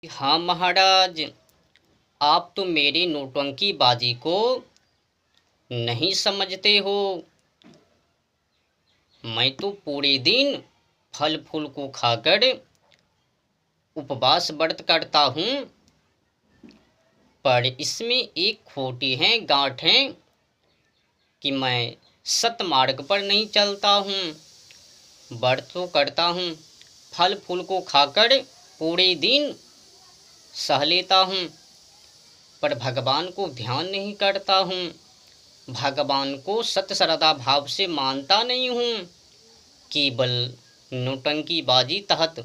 हाँ महाराज, आप तो मेरी नौटंकी बाजी को नहीं समझते हो। मैं तो पूरे दिन फल फूल को खाकर उपवास व्रत करता हूँ, पर इसमें एक खोटी है गांठ है कि मैं सतमार्ग पर नहीं चलता हूँ। व्रत तो करता हूँ, फल फूल को खाकर पूरे दिन सह लेता हूँ, पर भगवान को ध्यान नहीं करता हूँ। भगवान को सत्य श्रद्धा भाव से मानता नहीं हूँ, केवल नौटंकी बाजी तहत।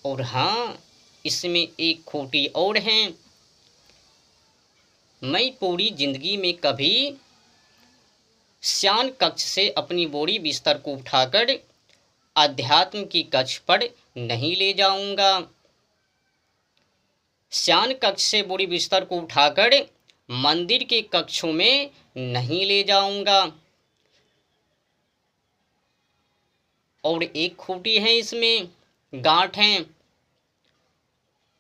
और हाँ, इसमें एक खोटी और है। मैं पूरी जिंदगी में कभी शयन कक्ष से अपनी बोरी बिस्तर को उठाकर अध्यात्म की कक्ष पर नहीं ले जाऊंगा। शयन कक्ष से बोरी बिस्तर को उठाकर मंदिर के कक्षों में नहीं ले जाऊंगा। और एक खूटी है इसमें, गांठ है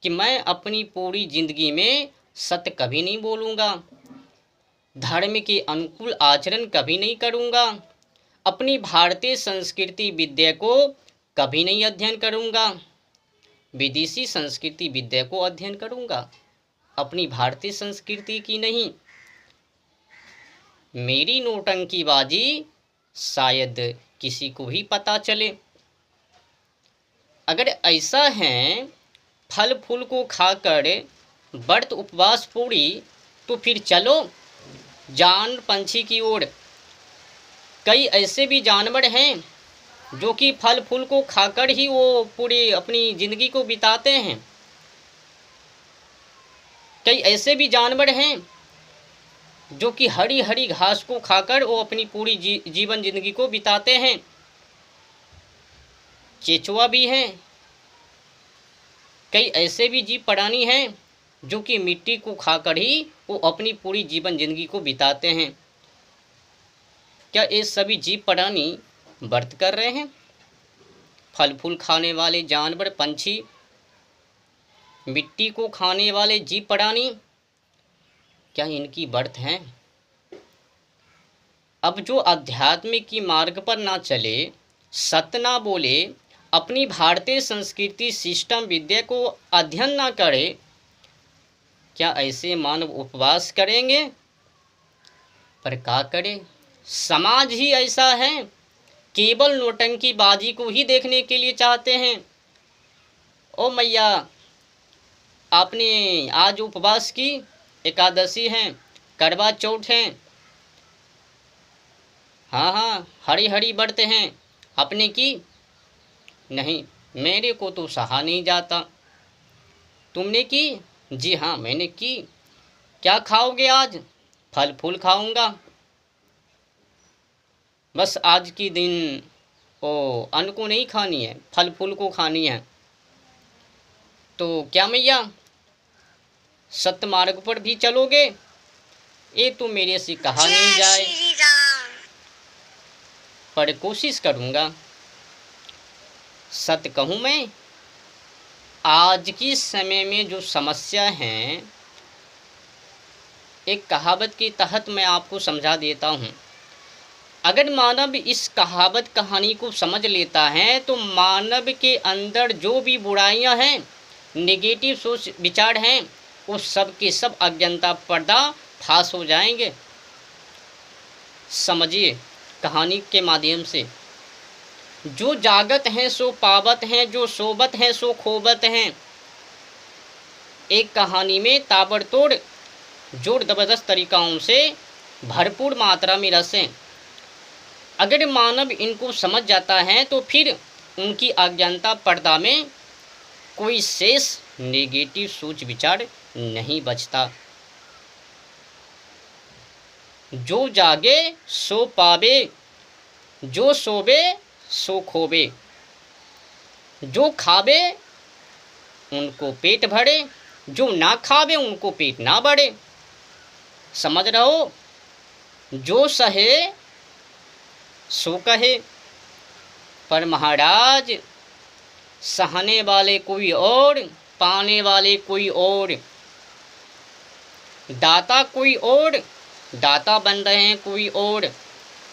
कि मैं अपनी पूरी जिंदगी में सत्य कभी नहीं बोलूँगा, धर्म के अनुकूल आचरण कभी नहीं करूँगा, अपनी भारतीय संस्कृति विद्या को कभी नहीं अध्ययन करूँगा, विदेशी संस्कृति विद्या को अध्ययन करूँगा, अपनी भारतीय संस्कृति की नहीं। मेरी नौटंकीबाजी शायद किसी को भी पता चले। अगर ऐसा है फल फूल को खाकर व्रत उपवास पूरी, तो फिर चलो जान पंछी की ओर। कई ऐसे भी जानवर हैं जो कि फल फूल को खाकर ही वो पूरी अपनी जिंदगी को बिताते हैं। कई ऐसे भी जानवर हैं जो कि हरी हरी घास को खाकर वो अपनी पूरी जीवन जिंदगी को बिताते हैं। केचुआ भी हैं, कई ऐसे भी जीव प्राणी हैं जो कि मिट्टी को खाकर ही वो अपनी पूरी जीवन जिंदगी को बिताते हैं। क्या ये सभी जीव प्राणी व्रत कर रहे हैं? फल फूल खाने वाले जानवर, पंछी, मिट्टी को खाने वाले जीव प्राणी, क्या इनकी व्रत हैं? अब जो आध्यात्मिक की मार्ग पर ना चले, सत्य ना बोले, अपनी भारतीय संस्कृति सिस्टम विद्या को अध्ययन ना करे, क्या ऐसे मानव उपवास करेंगे? पर क्या करे, समाज ही ऐसा है, केवल नौटंकी बाजी को ही देखने के लिए चाहते हैं। ओ मैया, आपने आज उपवास की, एकादशी है, करवा चौथ है, हाँ हाँ हरी हरी व्रत हैं, आपने की? नहीं, मेरे को तो सहा नहीं जाता। तुमने की? जी हाँ मैंने की। क्या खाओगे आज? फल फूल खाऊंगा। बस आज की दिन अन्न को नहीं खानी है, फल फूल को खानी है। तो क्या मैया सत्य मार्ग पर भी चलोगे? ये तो मेरे से कहा नहीं जाए, पर कोशिश करूँगा। सत्य कहूँ मैं, आज की समय में जो समस्या है, एक कहावत के तहत मैं आपको समझा देता हूँ। अगर मानव इस कहावत कहानी को समझ लेता है तो मानव के अंदर जो भी बुराइयां हैं, नेगेटिव सोच विचार हैं, वो सब के सब अज्ञानता पर्दा फाश हो जाएंगे। समझिए कहानी के माध्यम से, जो जागत हैं सो पावत हैं, जो सोबत हैं सो खोबत हैं। एक कहानी में ताबड़तोड़ जोर ज़बरदस्त तरीक़ों से भरपूर मात्रा में रस हैं। अगर मानव इनको समझ जाता है तो फिर उनकी अज्ञानता पर्दा में कोई शेष नेगेटिव सोच विचार नहीं बचता। जो जागे सो पावे, जो सोवे सो खोवे, जो खावे उनको पेट भरे, जो ना खावे उनको पेट ना बढ़े। समझ रहो, जो सहे सो कहे। पर महाराज सहने वाले कोई और, पाने वाले कोई और, दाता कोई और, दाता बन रहे हैं कोई और।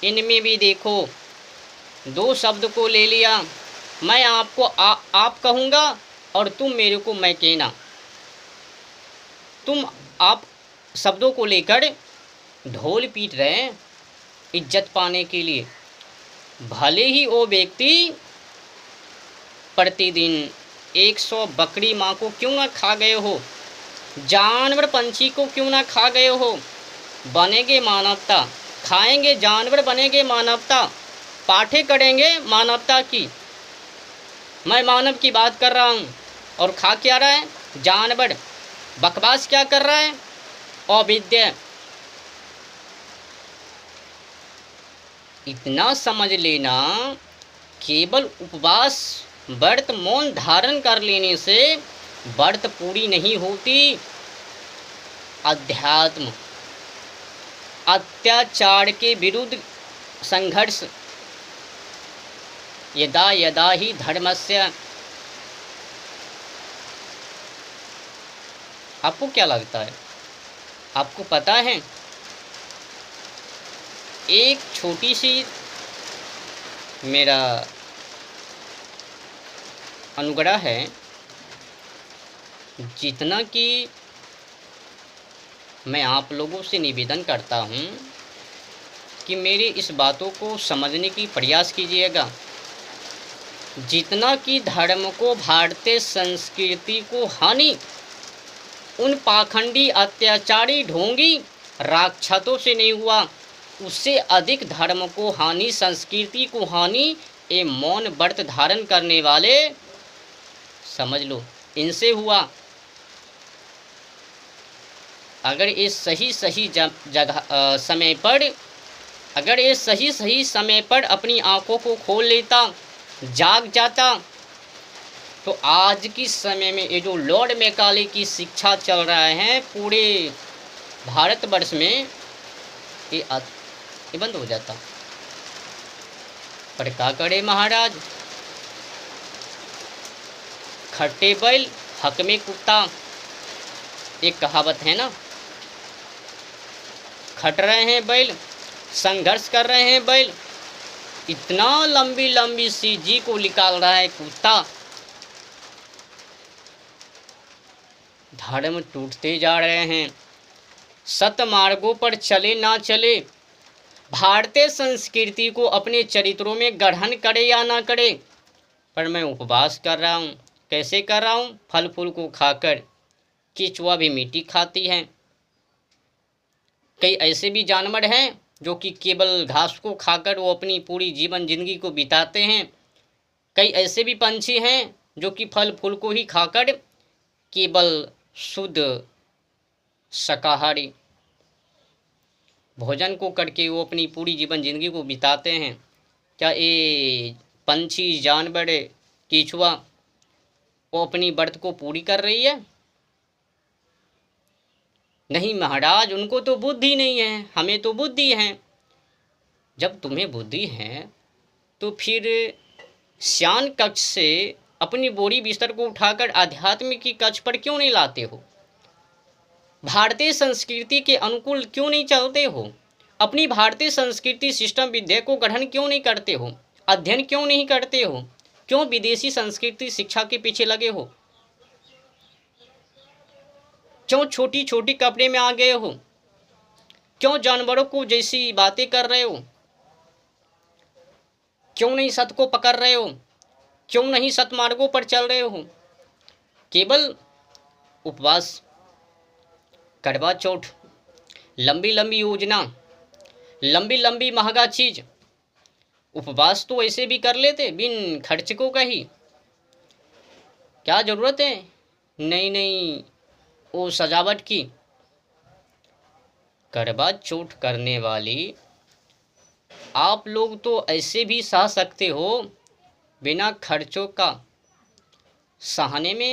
इनमें भी देखो दो शब्द को ले लिया, मैं आपको आप कहूँगा और तुम मेरे को मैं कहना। तुम आप शब्दों को लेकर ढोल पीट रहे हैं इज्जत पाने के लिए। भले ही वो व्यक्ति प्रतिदिन 100 बकरी माँ को क्यों ना खा गए हो, जानवर पंछी को क्यों ना खा गए हो, बनेंगे मानवता, खाएंगे जानवर, बनेंगे मानवता, पाठे करेंगे मानवता की। मैं मानव की बात कर रहा हूँ और खा क्या रहा है, जानवर। बकवास क्या कर रहा है, अविद्या। इतना समझ लेना, केवल उपवास व्रत मौन धारण कर लेने से व्रत पूरी नहीं होती। अध्यात्म अत्याचार के विरुद्ध संघर्ष, यदा यदा ही धर्मस्य। आपको क्या लगता है, आपको पता है एक छोटी सी मेरा अनुग्रह है, जितना कि मैं आप लोगों से निवेदन करता हूँ कि मेरी इस बातों को समझने की प्रयास कीजिएगा। जितना कि धर्म को, भारतीय संस्कृति को हानि उन पाखंडी अत्याचारी ढोंगी राक्षसों से नहीं हुआ, उससे अधिक धर्म को हानि, संस्कृति को हानि ये मौन व्रत धारण करने वाले, समझ लो, इनसे हुआ। अगर ये सही सही जगह समय पर, अगर ये सही सही समय पर अपनी आंखों को खोल लेता, जाग जाता, तो आज की समय में ये जो लॉर्ड मैकाले की शिक्षा चल रहा है पूरे भारतवर्ष में, ये बंद हो जाता। पर क्या करे महाराज, खट्टे बैल हक में कुत्ता, एक कहावत है ना। खट रहे हैं बैल, संघर्ष कर रहे हैं बैल, इतना लंबी लंबी सी जी को निकाल रहा है कुत्ता। धर्म टूटते जा रहे हैं, सत मार्गों पर चले ना चले, भारतीय संस्कृति को अपने चरित्रों में ग्रहण करे या ना करे, पर मैं उपवास कर रहा हूँ। कैसे कर रहा हूँ, फल फूल को खाकर। केचुआ भी मिट्टी खाती है। कई ऐसे भी जानवर हैं जो कि केवल घास को खाकर वो अपनी पूरी जीवन जिंदगी को बिताते हैं। कई ऐसे भी पंछी हैं जो कि फल फूल को ही खाकर केवल शुद्ध शाकाहारी भोजन को करके वो अपनी पूरी जीवन जिंदगी को बिताते हैं। क्या ये पंछी, जानवर, केचुआ वो अपनी व्रत को पूरी कर रही है? नहीं महाराज, उनको तो बुद्धि नहीं है, हमें तो बुद्धि है। जब तुम्हें बुद्धि है तो फिर शयन कक्ष से अपनी बोरी बिस्तर को उठाकर आध्यात्मिक की कक्ष पर क्यों नहीं लाते हो? भारतीय संस्कृति के अनुकूल क्यों नहीं चलते हो? अपनी भारतीय संस्कृति सिस्टम विद्या को ग्रहण क्यों नहीं करते हो? अध्ययन क्यों नहीं करते हो? क्यों विदेशी संस्कृति शिक्षा के पीछे लगे हो? क्यों छोटी छोटी कपड़े में आ गए हो? क्यों जानवरों को जैसी बातें कर रहे हो? क्यों नहीं सत को पकड़ रहे हो? क्यों नहीं सतमार्गों पर चल रहे हो? केवल उपवास, करवा चौथ, लंबी लंबी योजना, लंबी लंबी महंगा चीज। उपवास तो ऐसे भी कर लेते बिन खर्च को का ही, क्या जरूरत है नई नई वो सजावट की। करवा चौथ करने वाली आप लोग तो ऐसे भी सह सकते हो बिना खर्चों का। सहने में